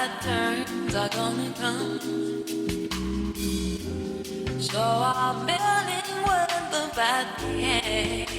bad times are gonna come. So I'm building with the bad things.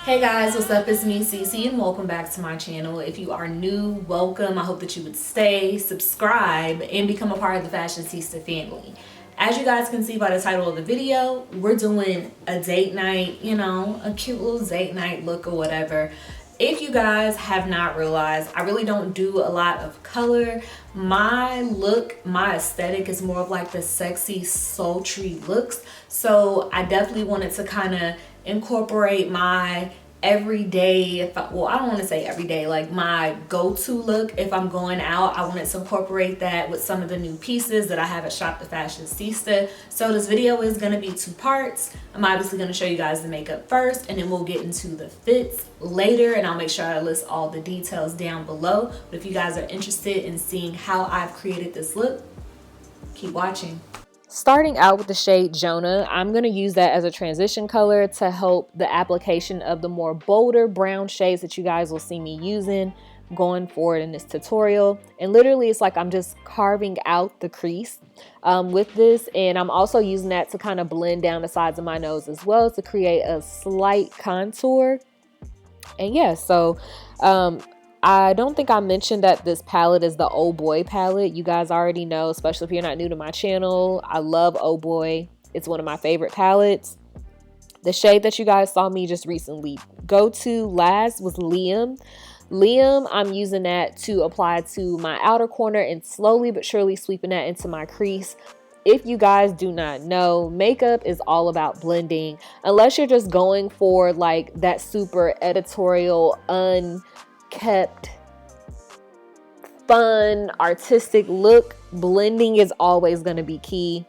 Hey guys, what's up? It's me, Cece, and welcome back to my channel. If you are new, welcome. I hope that you would stay, subscribe, and become a part of the Fashionceesta family. As you guys can see by the title of the video, we're doing a date night, you know, a cute little date night look or whatever. If you guys have not realized, I really don't do a lot of color. My look, my aesthetic is more of like the sexy, sultry looks. So I definitely wanted to kind of incorporate my everyday, well, I don't want to say everyday, like my go-to look if I'm going out. I wanted to incorporate that with some of the new pieces that I have at Shop the Fashionceesta. So this video is going to be two parts. I'm obviously going to show you guys the makeup first, and then we'll get into the fits later, and I'll make sure I list all the details down below. But if you guys are interested in seeing how I've created this look, keep watching. Starting out with the shade Jonah, I'm going to use that as a transition color to help the application of the more bolder brown shades that you guys will see me using going forward in this tutorial. And literally it's like I'm just carving out the crease with this, and I'm also using that to kind of blend down the sides of my nose as well to create a slight contour. And yeah, so I don't think I mentioned that this palette is the Oh Boy palette. You guys already know, especially if you're not new to my channel, I love Oh Boy. It's one of my favorite palettes. The shade that you guys saw me just recently go to last was Liam. Liam, I'm using that to apply to my outer corner and slowly but surely sweeping that into my crease. If you guys do not know, makeup is all about blending. Unless you're just going for like that super editorial, kept fun artistic look, blending is always going to be key.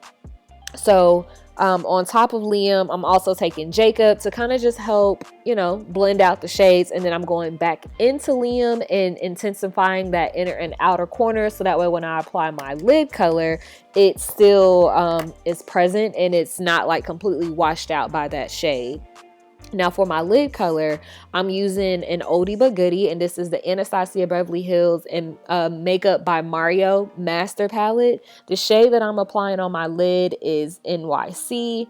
So on top of Liam, I'm also taking Jacob to kind of just help, you know, blend out the shades, and then I'm going back into Liam and intensifying that inner and outer corner, so that way when I apply my lid color, it still is present and it's not like completely washed out by that shade. Now for my lid color, I'm using an oldie but goodie, and this is the Anastasia Beverly Hills and Makeup by Mario Master Palette. The shade that I'm applying on my lid is NYC.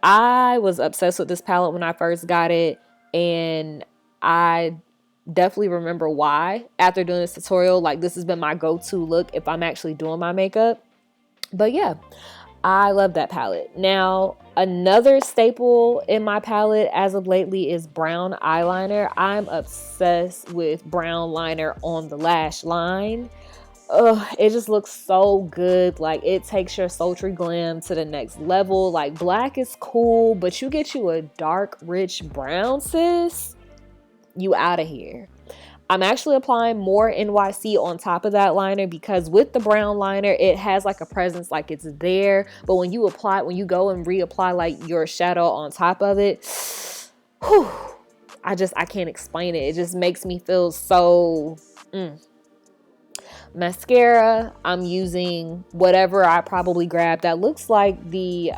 I was obsessed with this palette when I first got it, and I definitely remember why after doing this tutorial. Like, this has been my go-to look if I'm actually doing my makeup. But yeah, I love that palette. Now, another staple in my palette as of lately is brown eyeliner. I'm obsessed with brown liner on the lash line. It just looks so good. Like, it takes your sultry glam to the next level. Like, black is cool, but you get you a dark, rich brown, sis, you out of here. I'm actually applying more NYC on top of that liner because with the brown liner, it has like a presence, like it's there. But when you apply, when you go and reapply like your shadow on top of it, whew, I can't explain it. It just makes me feel so... Mascara, I'm using whatever I probably grabbed that looks like the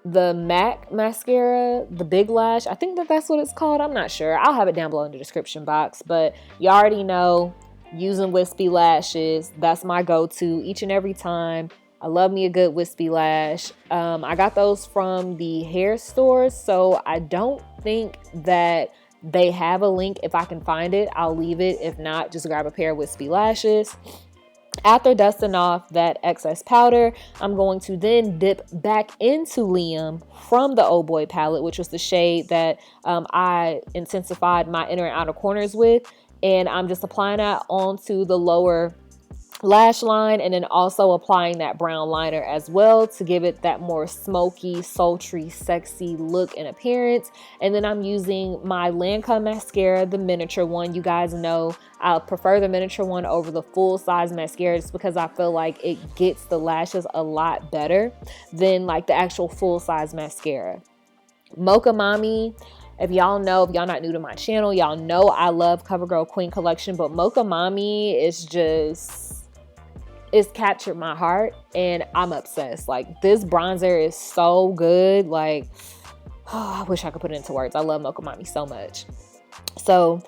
MAC mascara, the Big Lash. I think that's what it's called. I'm not sure. I'll have it down below in the description box. But you already know, using wispy lashes, that's my go-to each and every time. I love me a good wispy lash. I got those from the hair stores, so I don't think that they have a link. If I can find it, I'll leave it. If not, just grab a pair of wispy lashes. After dusting off that excess powder, I'm going to then dip back into Liam from the Oh Boy palette, which was the shade that I intensified my inner and outer corners with. And I'm just applying that onto the lower lash line, and then also applying that brown liner as well to give it that more smoky, sultry, sexy look and appearance. And then I'm using my LANCOME mascara, the miniature one. You guys know I prefer the miniature one over the full size mascara just because I feel like it gets the lashes a lot better than like the actual full size mascara. Mocha Mami. If y'all know, if y'all not new to my channel, y'all know I love CoverGirl Queen collection, but Mocha Mami is just... it's captured my heart and I'm obsessed. Like, this bronzer is so good. Like, oh, I wish I could put it into words. I love Mocha Mami so much. So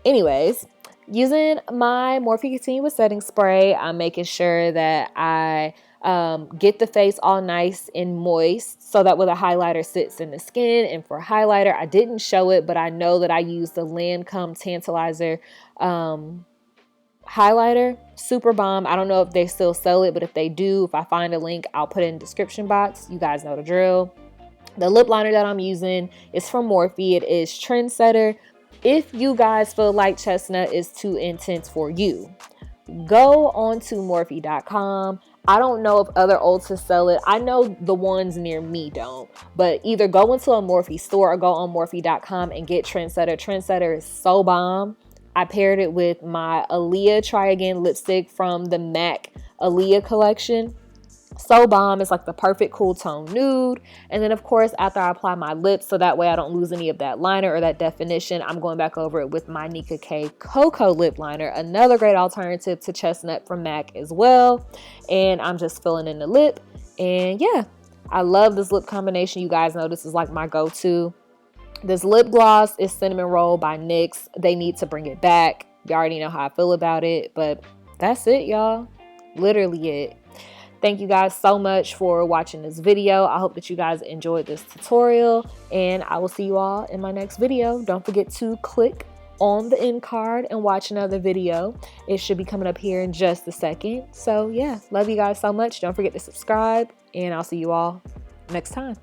anyways, using my Morphe Continuous Setting Spray, I'm making sure that I get the face all nice and moist so that when the highlighter sits in the skin. And for highlighter, I didn't show it, but I know that I use the LANCOME Tantilizer highlighter. Super bomb. I don't know if they still sell it, but if they do, if I find a link, I'll put it in the description box. You guys know the drill. The lip liner that I'm using is from Morphe. It is Trendsetter. If you guys feel like chestnut is too intense for you, go on to Morphe.com. I don't know if other Ultas sell it. I know the ones near me don't. But either go into a Morphe store or go on Morphe.com and get Trendsetter. Trendsetter is so bomb. I paired it with my Aaliyah Try Again lipstick from the MAC Aaliyah collection. So bomb. It's like the perfect cool tone nude. And then of course, after I apply my lips, so that way I don't lose any of that liner or that definition, I'm going back over it with my Nika K Cocoa lip liner. Another great alternative to chestnut from MAC as well. And I'm just filling in the lip. And yeah, I love this lip combination. You guys know this is like my go-to. This lip gloss is Cinnamon Roll by NYX. They need to bring it back. You already know how I feel about it. But that's it, y'all. Literally it. Thank you guys so much for watching this video. I hope that you guys enjoyed this tutorial, and I will see you all in my next video. Don't forget to click on the end card and watch another video. It should be coming up here in just a second. So yeah, love you guys so much. Don't forget to subscribe, and I'll see you all next time.